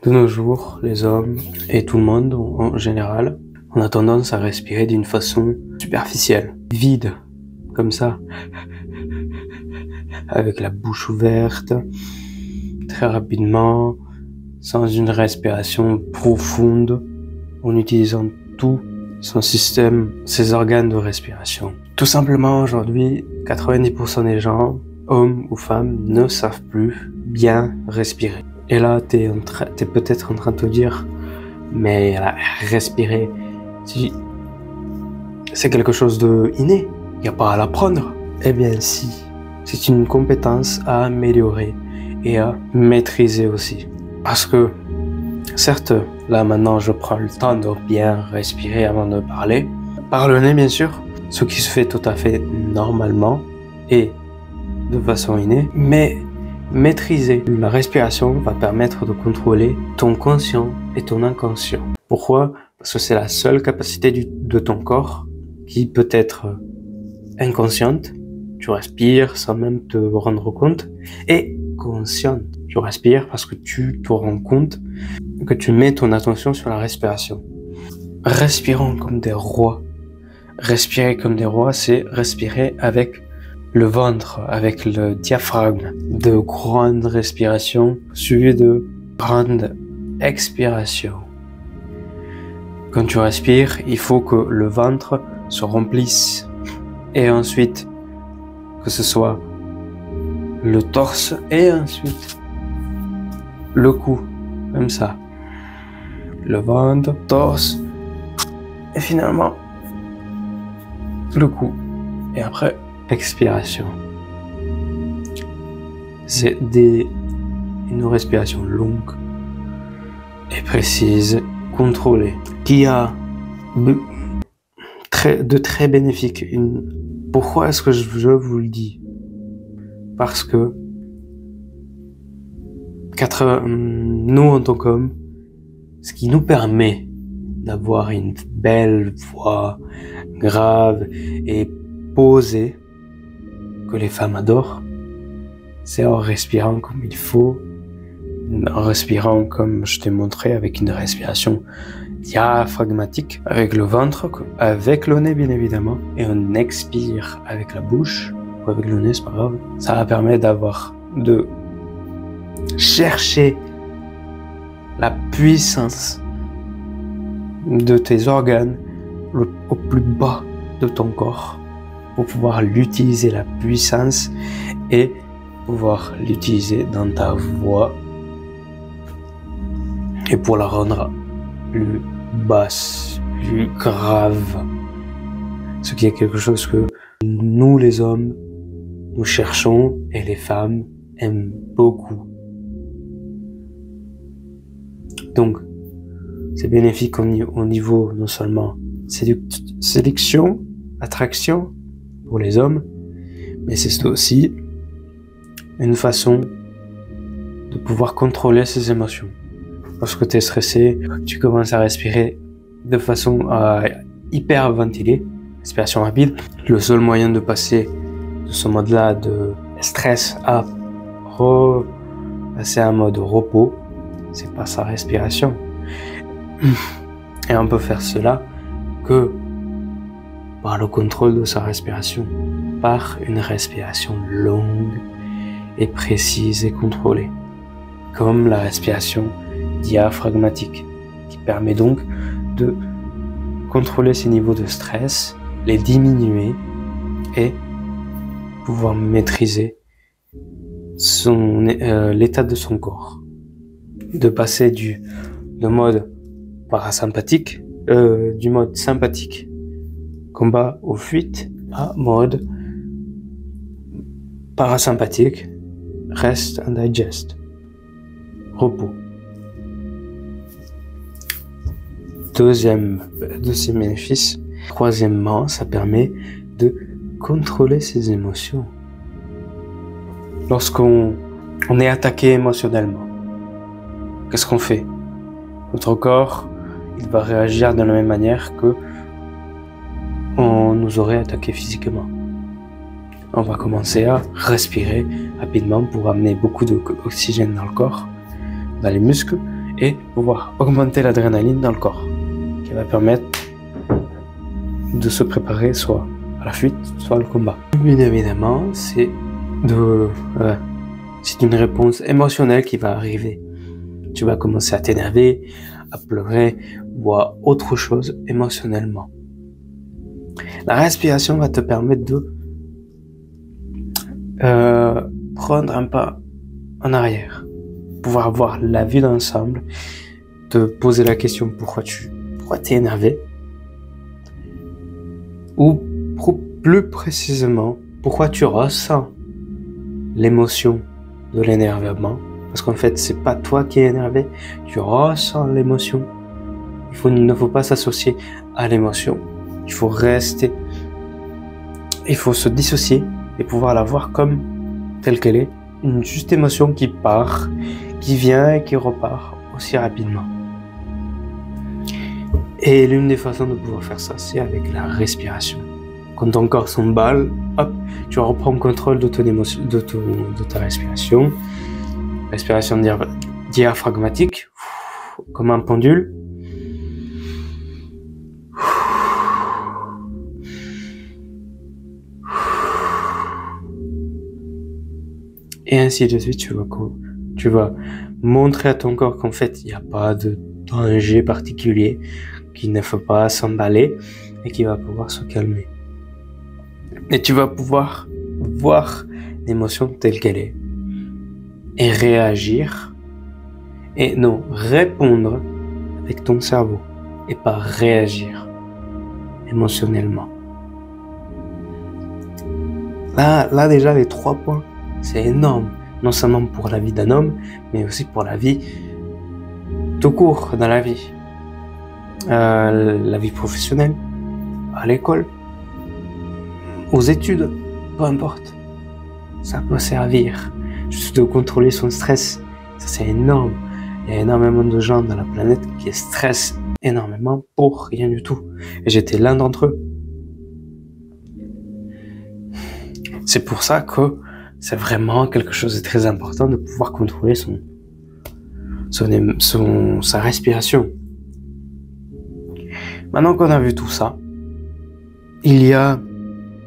De nos jours, les hommes et tout le monde en général, on a tendance à respirer d'une façon superficielle, vide, comme ça, avec la bouche ouverte, très rapidement, sans une respiration profonde, en utilisant tout son système, ses organes de respiration. Tout simplement, aujourd'hui, 90% des gens, hommes ou femmes, ne savent plus bien respirer. Et là, t'es peut-être en train de te dire, mais là, respirer, c'est quelque chose de inné, il n'y a pas à l'apprendre. Eh bien si, c'est une compétence à améliorer et à maîtriser aussi. Parce que, certes, là maintenant je prends le temps de bien respirer avant de parler. Par le nez bien sûr, ce qui se fait tout à fait normalement et de façon innée. Mais maîtriser la respiration va permettre de contrôler ton conscient et ton inconscient. Pourquoi? Parce que c'est la seule capacité de ton corps qui peut être inconsciente. Tu respires sans même te rendre compte. Et consciente. Tu respires parce que tu te rends compte que tu mets ton attention sur la respiration. Respirons comme des rois. Respirer comme des rois, c'est respirer avec le ventre, avec le diaphragme. De grandes respirations suivies de grandes expirations. Quand tu respires, il faut que le ventre se remplisse. Et ensuite, que ce soit le torse et ensuite le cou, comme ça. Le ventre, torse et finalement le cou. Et après, expiration. C'est une respiration longue et précise, contrôlée, qui a de très bénéfiques. Pourquoi est-ce que je vous le dis? Parce que nous, en tant qu'hommes, ce qui nous permet d'avoir une belle voix grave et posée, que les femmes adorent, c'est en respirant comme il faut, en respirant comme je t'ai montré, avec une respiration diaphragmatique, avec le ventre, avec le nez bien évidemment, et on expire avec la bouche, ou avec le nez, c'est pas grave. Ça va permettre de chercher la puissance de tes organes au plus bas de ton corps pour pouvoir l'utiliser, la puissance, et pouvoir l'utiliser dans ta voix et pour la rendre plus basse, plus grave. Ce qui est quelque chose que nous les hommes, nous cherchons et les femmes aiment beaucoup. Donc, c'est bénéfique au niveau non seulement séduction, attraction pour les hommes, mais c'est aussi une façon de pouvoir contrôler ses émotions. Lorsque tu es stressé, tu commences à respirer de façon à hyperventiler, respiration rapide. Le seul moyen de passer de ce mode-là de stress à passer à un mode repos, c'est par sa respiration. Et on peut faire cela que par le contrôle de sa respiration, par une respiration longue et précise et contrôlée, comme la respiration diaphragmatique, qui permet donc de contrôler ses niveaux de stress, les diminuer et pouvoir maîtriser l'état de son corps, de passer du mode parasympathique, du mode sympathique, combat ou fuite, à mode parasympathique, rest and digest, repos. Deuxième de ses bénéfices. Troisièmement, ça permet de contrôler ses émotions. Lorsqu'on est attaqué émotionnellement, qu'est-ce qu'on fait? Notre corps, il va réagir de la même manière que on nous aurait attaqué physiquement. On va commencer à respirer rapidement pour amener beaucoup d'oxygène dans le corps, dans les muscles, et pouvoir augmenter l'adrénaline dans le corps, qui va permettre de se préparer soit à la fuite, soit au combat. Bien évidemment, c'est une réponse émotionnelle qui va arriver. Tu vas commencer à t'énerver, à pleurer ou à autre chose émotionnellement. La respiration va te permettre de prendre un pas en arrière, pouvoir voir la vie d'ensemble, te poser la question pourquoi t'es énervé, ou plus précisément pourquoi tu ressens l'émotion de l'énervement, parce qu'en fait c'est pas toi qui es énervé, tu ressens l'émotion. Il ne faut pas s'associer à l'émotion, il faut se dissocier et pouvoir la voir comme telle qu'elle est, une juste émotion qui part, qui vient et qui repart aussi rapidement. Et l'une des façons de pouvoir faire ça, c'est avec la respiration. Quand ton corps s'emballe, hop, tu reprends contrôle de ta respiration. Respiration diaphragmatique, comme un pendule. Et ainsi de suite, tu vas montrer à ton corps qu'en fait, il n'y a pas de danger particulier, qu'il ne faut pas s'emballer et qu'il va pouvoir se calmer. Et tu vas pouvoir voir l'émotion telle qu'elle est et réagir et non, répondre avec ton cerveau et pas réagir émotionnellement. Là déjà, les 3 points, c'est énorme, non seulement pour la vie d'un homme, mais aussi pour la vie tout court dans la vie. La vie professionnelle, à l'école, aux études, peu importe. Ça peut servir juste de contrôler son stress. Ça, c'est énorme. Il y a énormément de gens dans la planète qui stressent énormément pour rien du tout. Et j'étais l'un d'entre eux. C'est pour ça que c'est vraiment quelque chose de très important de pouvoir contrôler sa respiration. Maintenant qu'on a vu tout ça, il y a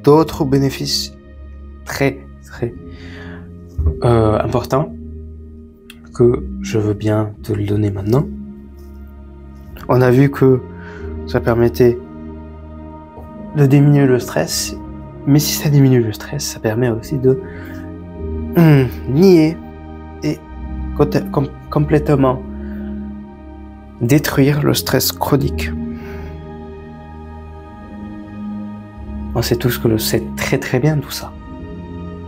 d'autres bénéfices très importants que je veux bien te le donner maintenant. On a vu que ça permettait de diminuer le stress, mais si ça diminue le stress, ça permet aussi de nier et complètement détruire le stress chronique. On sait tous que c'est très bien tout ça.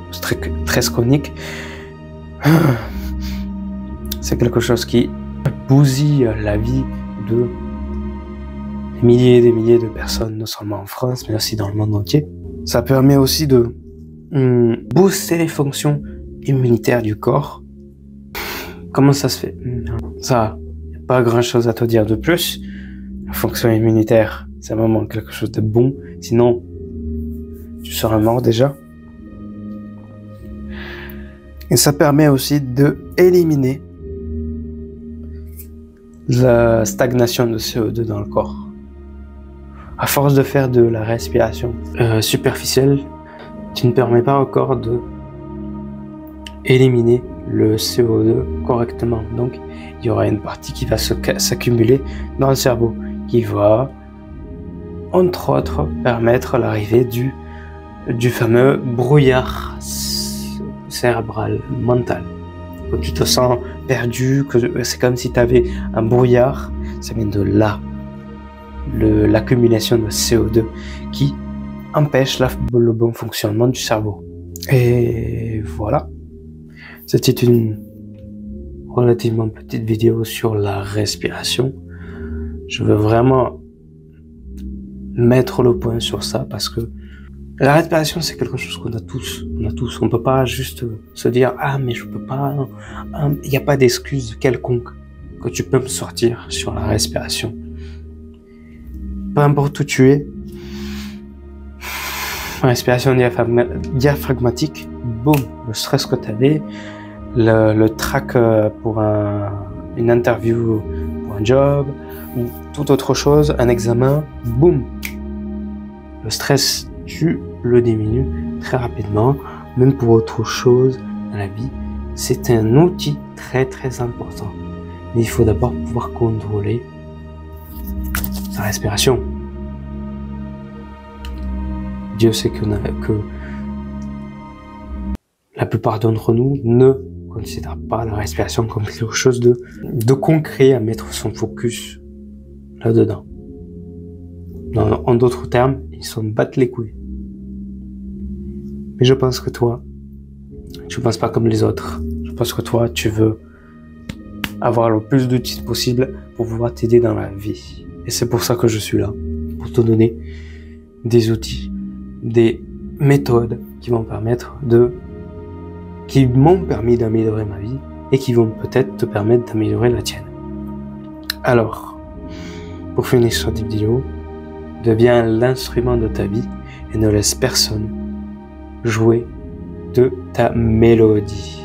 Stress chronique, c'est quelque chose qui bousille la vie de milliers et des milliers de personnes, non seulement en France, mais aussi dans le monde entier. Ça permet aussi de booster les fonctions immunitaires du corps. Comment ça se fait? Ça, y a pas grand chose à te dire de plus. La fonction immunitaire, c'est vraiment quelque chose de bon. Sinon, tu seras mort déjà. Et ça permet aussi de éliminer la stagnation de CO2 dans le corps. À force de faire de la respiration superficielle, tu ne permets pas au corps de éliminer le CO2 correctement. Donc, il y aura une partie qui va s'accumuler dans le cerveau, qui va, entre autres, permettre l'arrivée du fameux brouillard cérébral, mental. Quand tu te sens perdu, que c'est comme si tu avais un brouillard, ça vient de là. L'accumulation de CO2 qui empêche le bon fonctionnement du cerveau. Et voilà. C'était une relativement petite vidéo sur la respiration. Je veux vraiment mettre le point sur ça parce que la respiration, c'est quelque chose qu'on a tous. On peut pas juste se dire « Ah, mais je peux pas... » Il n'y a pas d'excuse quelconque que tu peux me sortir sur la respiration. Peu importe où tu es, respiration diaphragmatique, boum, le stress que tu avais, le trac pour un une interview pour un job ou toute autre chose, un examen, boum. Le stress, tu le diminues très rapidement, même pour autre chose dans la vie. C'est un outil très très important. Mais il faut d'abord pouvoir contrôler sa respiration. Dieu sait que la plupart d'entre nous ne considèrent pas la respiration comme quelque chose de concret à mettre son focus là-dedans. En d'autres termes, ils s'en battent les couilles. Mais je pense que toi, tu ne penses pas comme les autres. Je pense que toi, tu veux avoir le plus d'outils possible pour pouvoir t'aider dans la vie. Et c'est pour ça que je suis là, pour te donner des outils, des méthodes qui m'ont permis d'améliorer ma vie et qui vont peut-être te permettre d'améliorer la tienne. Alors, pour finir cette vidéo, deviens l'instrument de ta vie et ne laisse personne jouer de ta mélodie.